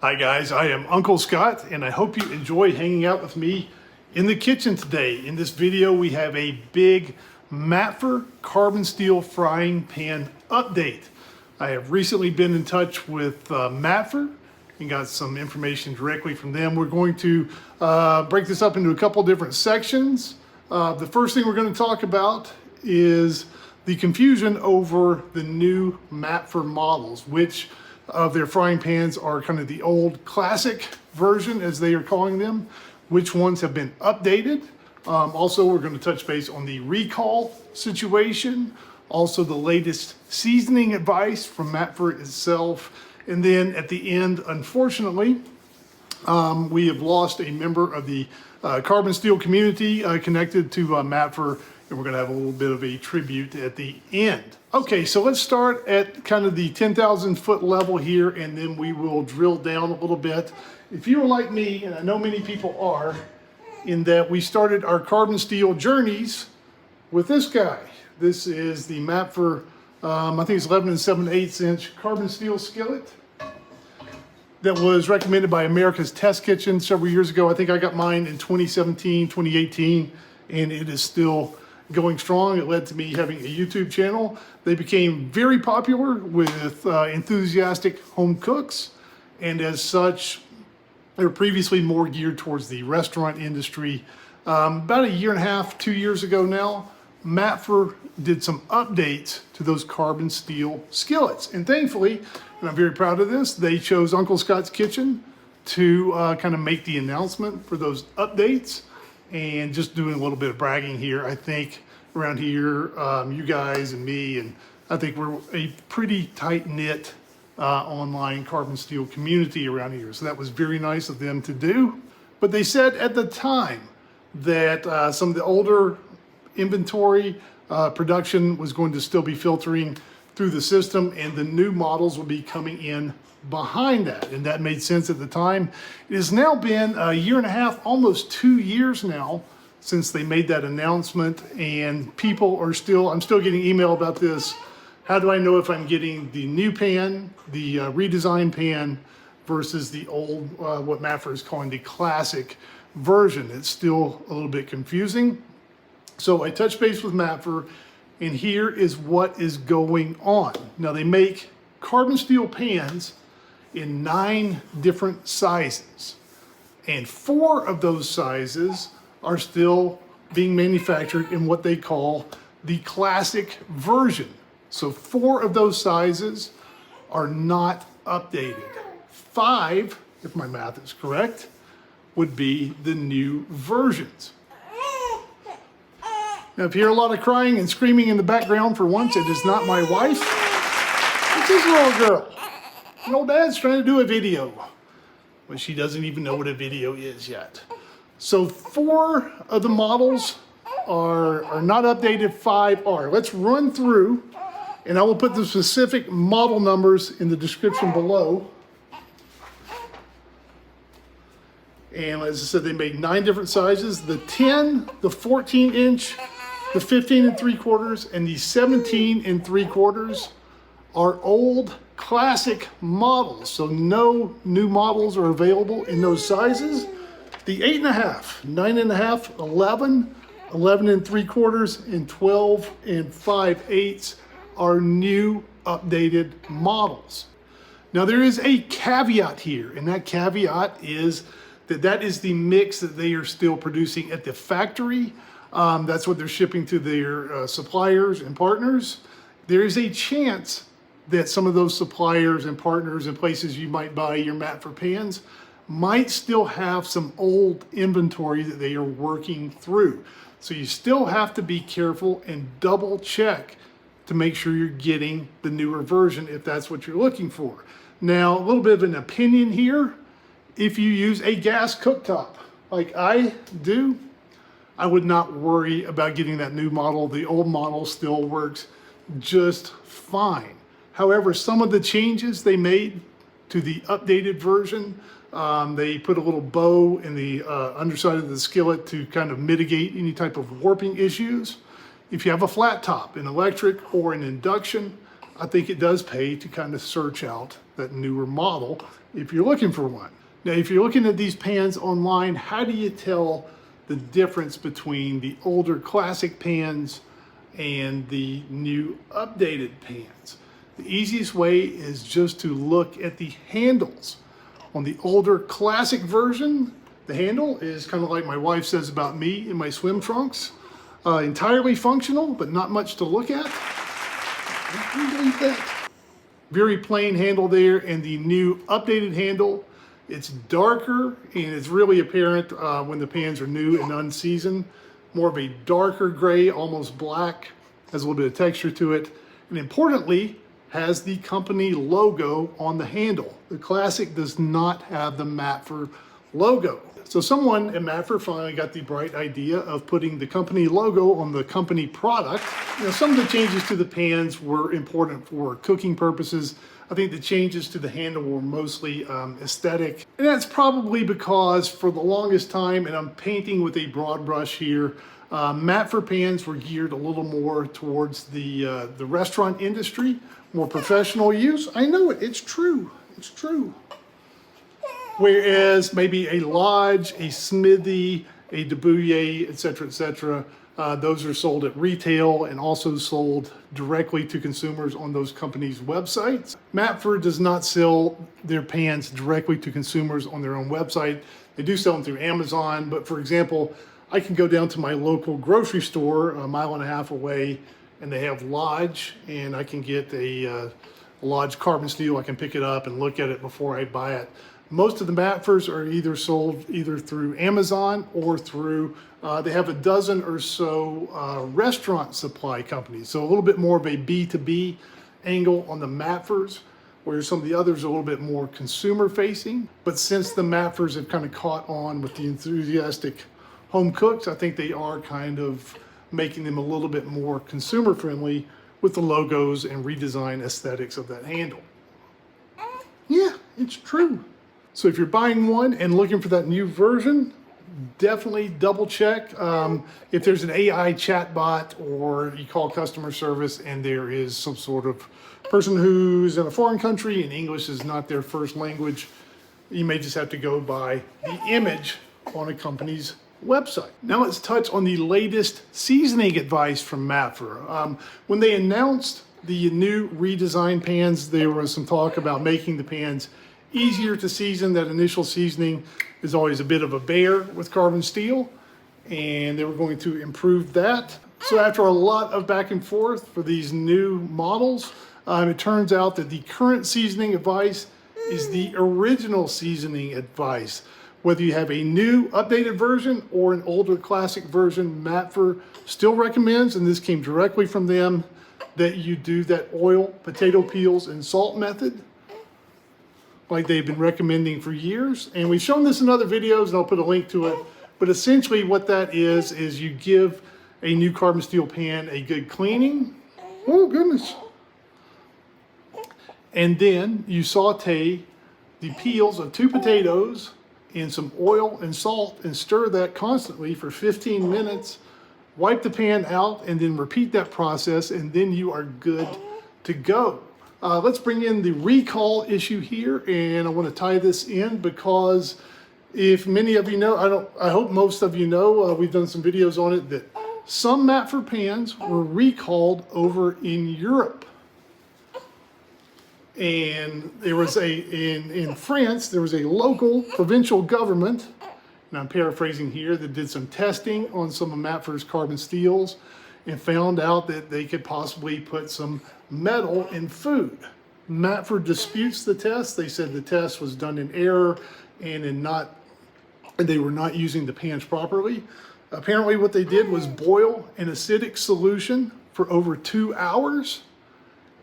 Hi guys, I am Uncle Scott and I hope you enjoy hanging out with me in the kitchen today. In this video we have a big Matfer carbon steel frying pan update. I have recently been in touch with Matfer and got some information directly from them. We're going to break this up into a couple different sections. The first thing we're going to talk about is the confusion over the new Matfer models, which of their frying pans are kind of the old classic version, as they are calling them, which ones have been updated. Also, we're going to touch base on the recall situation, also the latest seasoning advice from Matfer itself. And then at the end, unfortunately, we have lost a member of the carbon steel community connected to Matfer, and we're going to have a little bit of a tribute at the end. Okay, so let's start at kind of the 10,000 foot level here, and then we will drill down a little bit. If you are like me, and I know many people are, in that we started our carbon steel journeys with this guy. This is the Matfer, I think it's 11 7/8 inch carbon steel skillet that was recommended by America's Test Kitchen several years ago. I think I got mine in 2017, 2018, and it is still going strong. It led to me having a YouTube channel. They became very popular with enthusiastic home cooks, and as such, they were previously more geared towards the restaurant industry. About a year and a half, 2 years ago now, Matfer did some updates to those carbon steel skillets. And thankfully, and I'm very proud of this, they chose Uncle Scott's Kitchen to kind of make the announcement for those updates. And just doing a little bit of bragging here, I think around here, you guys and me, and I think we're a pretty tight-knit online carbon steel community around here. So that was very nice of them to do. But they said at the time that some of the older inventory production was going to still be filtering through the system, and the new models will be coming in behind that, and that made sense at the time. It has now been a year and a half, almost 2 years now, since they made that announcement, and people are still, I'm still getting email about this. How do I know if I'm getting the new pan, the redesigned pan, versus the old, what Matfer is calling the classic version? It's still a little bit confusing. So I touched base with Matfer, and here is what is going on. Now, they make carbon steel pans in 9 different sizes, and 4 of those sizes are still being manufactured in what they call the classic version. So 4 of those sizes are not updated. 5, if my math is correct, would be the new versions. Now, if you hear a lot of crying and screaming in the background, for once, it is not my wife. It's this little girl. And old Dad's trying to do a video, but she doesn't even know what a video is yet. So 4 of the models are not updated, 5 are. Let's run through, and I will put the specific model numbers in the description below. And as I said, they make 9 different sizes: the 10, the 14 inch, the 15 3/4, and the 17 3/4 are old classic models. So no new models are available in those sizes. The 8.5, 9.5, 11, 11 3/4, and 12 5/8 are new updated models. Now, there is a caveat here, and that caveat is that is the mix that they are still producing at the factory. That's what they're shipping to their suppliers and partners. There is a chance that some of those suppliers and partners and places you might buy your Matfer pans might still have some old inventory that they are working through. So you still have to be careful and double check to make sure you're getting the newer version if that's what you're looking for. Now, a little bit of an opinion here. If you use a gas cooktop like I do, I would not worry about getting that new model. The old model still works just fine. However, some of the changes they made to the updated version, they put a little bow in the underside of the skillet to kind of mitigate any type of warping issues. If you have a flat top, an electric or an induction, I think it does pay to kind of search out that newer model if you're looking for one. Now, if you're looking at these pans online, how do you tell the difference between the older classic pans and the new updated pans? The easiest way is just to look at the handles. On the older classic version, the handle is kind of like my wife says about me in my swim trunks. Entirely functional, but not much to look at. Can you believe that? Very plain handle there, and the new updated handle, it's darker and it's really apparent when the pans are new and unseasoned. More of a darker gray, almost black, has a little bit of texture to it, and importantly, has the company logo on the handle. The Classic does not have the Matfer logo. So someone at Matfer finally got the bright idea of putting the company logo on the company product. Some of the changes to the pans were important for cooking purposes. I think the changes to the handle were mostly aesthetic. And that's probably because for the longest time, and I'm painting with a broad brush here, Matfer pans were geared a little more towards the restaurant industry, more professional use. I know it, it's true, it's true. Whereas maybe a Lodge, a Smithy, a Debouillet, etc., those are sold at retail and also sold directly to consumers on those companies' websites. Matfer does not sell their pans directly to consumers on their own website. They do sell them through Amazon, but for example, I can go down to my local grocery store a mile and a half away, and they have Lodge, and I can get a Lodge carbon steel. I can pick it up and look at it before I buy it. Most of the Matfers are either sold either through Amazon or through, they have a dozen or so restaurant supply companies. So a little bit more of a B2B angle on the Matfers, where some of the others are a little bit more consumer facing. But since the Matfers have kind of caught on with the enthusiastic home cooks, I think they are kind of making them a little bit more consumer friendly with the logos and redesign aesthetics of that handle. Yeah, it's true. So if you're buying one and looking for that new version, definitely double check. If there's an AI chatbot or you call customer service and there is some sort of person who's in a foreign country and English is not their first language, you may just have to go by the image on a company's website. Now let's touch on the latest seasoning advice from Matfer. When they announced the new redesigned pans, there was some talk about making the pans easier to season. That initial seasoning is always a bit of a bear with carbon steel, and they were going to improve that. So after a lot of back and forth for these new models, it turns out that the current seasoning advice is the original seasoning advice. Whether you have a new updated version or an older classic version, Matfer still recommends, and this came directly from them, that you do that oil, potato peels, and salt method, like they've been recommending for years. And we've shown this in other videos, and I'll put a link to it. But essentially what that is you give a new carbon steel pan a good cleaning. Oh goodness. And then you saute the peels of 2 potatoes in some oil and salt and stir that constantly for 15 minutes. Wipe the pan out and then repeat that process, and then you are good to go. Let's bring in the recall issue here, and I want to tie this in because if many of you know, I hope most of you know, we've done some videos on it, that some Matfer pans were recalled over in Europe. And there was in France, there was a local provincial government, and I'm paraphrasing here, that did some testing on some of Matfer's carbon steels and found out that they could possibly put some metal in food. Matfer disputes the test. They said the test was done in error and they were not using the pans properly. Apparently what they did was boil an acidic solution for over 2 hours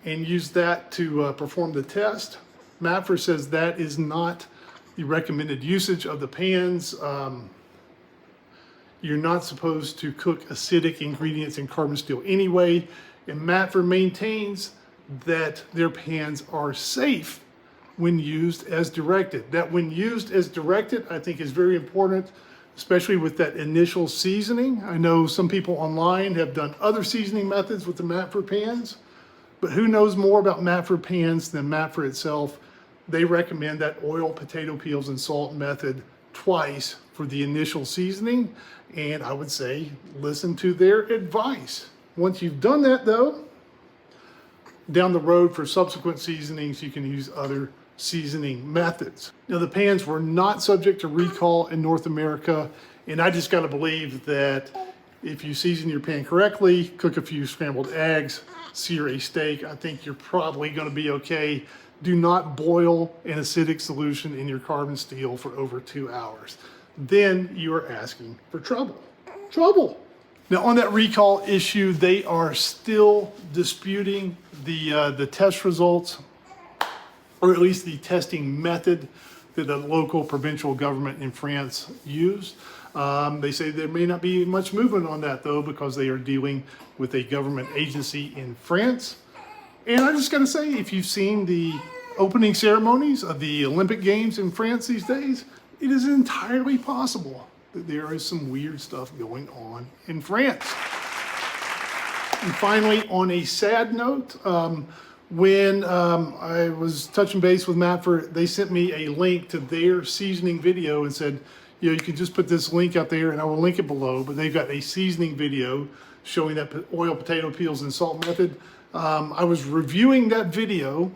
and use that to perform the test. Matfer says that is not the recommended usage of the pans. You're not supposed to cook acidic ingredients in carbon steel anyway, and Matfer maintains that their pans are safe when used as directed. That when used as directed, I think is very important, especially with that initial seasoning. I know some people online have done other seasoning methods with the Matfer pans, but who knows more about Matfer pans than Matfer itself? They recommend that oil potato peels and salt method twice for the initial seasoning, and I would say listen to their advice. Once you've done that though, down the road for subsequent seasonings, you can use other seasoning methods. Now, the pans were not subject to recall in North America, and I just gotta believe that if you season your pan correctly, cook a few scrambled eggs, sear a steak, I think you're probably gonna be okay. Do not boil an acidic solution in your carbon steel for over 2 hours. Then you are asking for trouble. Trouble! Now, on that recall issue, they are still disputing the test results, or at least the testing method that the local provincial government in France used. They say there may not be much movement on that though, because they are dealing with a government agency in France. And I just gotta say, if you've seen the opening ceremonies of the Olympic Games in France these days, it is entirely possible that there is some weird stuff going on in France. And finally, on a sad note, when I was touching base with Matfer, they sent me a link to their seasoning video and said, you know, you can just put this link out there and I will link it below, but they've got a seasoning video showing that oil potato peels and salt method. I was reviewing that video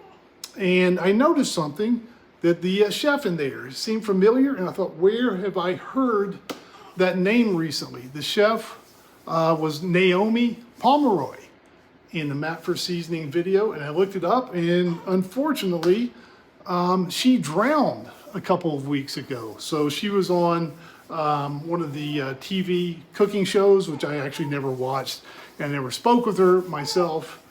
and I noticed something that the chef in there seemed familiar, and I thought, where have I heard that name recently? The chef was Naomi Pomeroy in the Matfer seasoning video, and I looked it up, and unfortunately, she drowned a couple of weeks ago. So she was on one of the TV cooking shows, which I actually never watched, and I never spoke with her myself.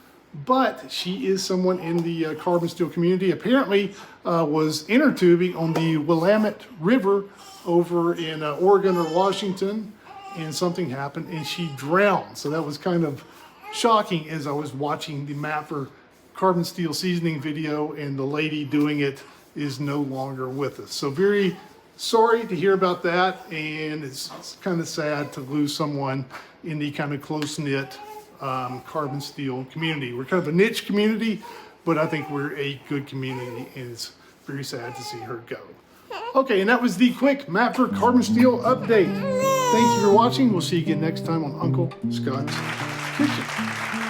But she is someone in the carbon steel community. Apparently was inner tubing on the Willamette River over in Oregon or Washington, and something happened and she drowned. So that was kind of shocking as I was watching the Matfer carbon steel seasoning video, and the lady doing it is no longer with us. So very sorry to hear about that, and it's kind of sad to lose someone in the kind of close-knit carbon steel community. We're kind of a niche community, but I think we're a good community, and it's very sad to see her go. Okay, and that was the quick Matfer carbon steel update. Thank you for watching. We'll see you again next time on Uncle Scott's Kitchen.